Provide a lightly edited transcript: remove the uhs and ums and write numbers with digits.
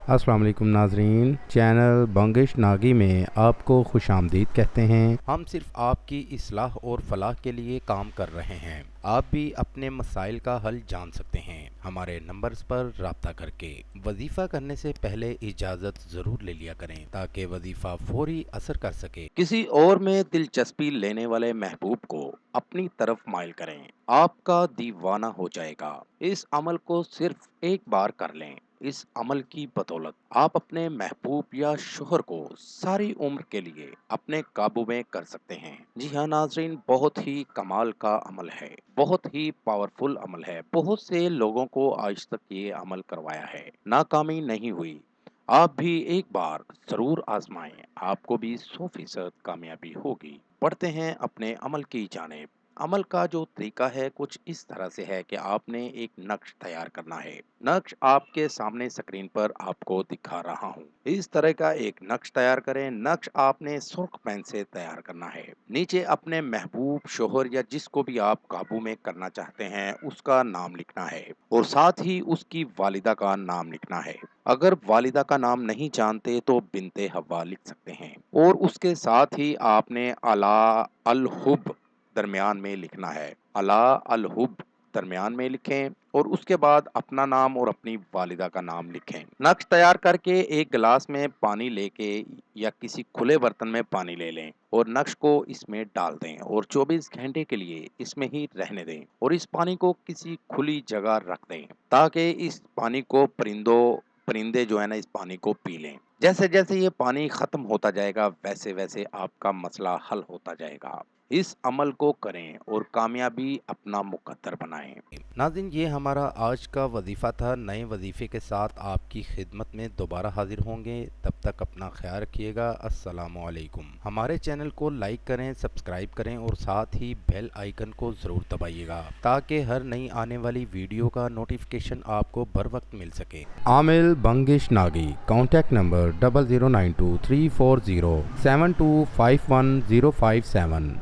अस्सलाम वालेकुम नाजरीन, चैनल बंगिश नागी में आपको खुश आमदीद कहते हैं। हम सिर्फ आपकी इस्लाह और फलाह के लिए काम कर रहे हैं। आप भी अपने मसाइल का हल जान सकते हैं हमारे नंबर्स पर राब्ता करके। वजीफ़ा करने से पहले इजाज़त ज़रूर ले लिया करें ताकि वजीफ़ा फौरी असर कर सके। किसी और में दिलचस्पी लेने वाले महबूब को अपनी तरफ माइल करें, आपका दीवाना हो जाएगा। इस अमल को सिर्फ एक बार कर लें। इस अमल की बदौलत आप अपने महबूब या शोहर को सारी उम्र के लिए अपने काबू में कर सकते हैं। जी हाँ नाजरीन, बहुत ही कमाल का अमल है, बहुत ही पावरफुल अमल है। बहुत से लोगों को आज तक ये अमल करवाया है, नाकामी नहीं हुई। आप भी एक बार जरूर आजमाएं, आपको भी 100% कामयाबी होगी। बढ़ते हैं अपने अमल की जानेब। अमल का जो तरीका है कुछ इस तरह से है कि आपने एक नक्श तैयार करना है। नक्श आपके सामने स्क्रीन पर आपको दिखा रहा हूँ। इस तरह का एक नक्श तैयार करें। नक्श आपने सुर्ख पेन से तैयार करना है। नीचे अपने महबूब, शोहर या जिसको भी आप काबू में करना चाहते हैं उसका नाम लिखना है और साथ ही उसकी वालिदा का नाम लिखना है। अगर वालिदा का नाम नहीं जानते तो बिनते हवा लिख सकते हैं। और उसके साथ ही आपने अला अल हुब दरमियान में लिखना है। अला अल हुब दरमियान में लिखें और उसके बाद अपना नाम और अपनी वालिदा का नाम लिखें। नक्श तैयार करके एक गिलास में पानी लेके या किसी खुले बर्तन में पानी ले लें और नक्श को इसमें डाल दें और 24 घंटे के लिए इसमें ही रहने दें और इस पानी को किसी खुली जगह रख दें ताकि इस पानी को परिंदे जो है ना इस पानी को पी लें। जैसे जैसे ये पानी खत्म होता जाएगा वैसे वैसे आपका मसला हल होता जाएगा। इस अमल को करें और कामयाबी अपना मुकद्दर बनाएं। नाज़रीन, ये हमारा आज का वजीफ़ा था। नए वजीफ़े के साथ आपकी खिदमत में दोबारा हाजिर होंगे। तब तक अपना ख्याल रखिएगा। अस्सलामु अलैकुम। हमारे चैनल को लाइक करें, सब्सक्राइब करें और साथ ही बेल आइकन को ज़रूर दबाइएगा ताकि हर नई आने वाली वीडियो का नोटिफिकेशन आपको बर वक्त मिल सके। आमिल बंगिश नागी, कॉन्टैक्ट नंबर 00923407251057।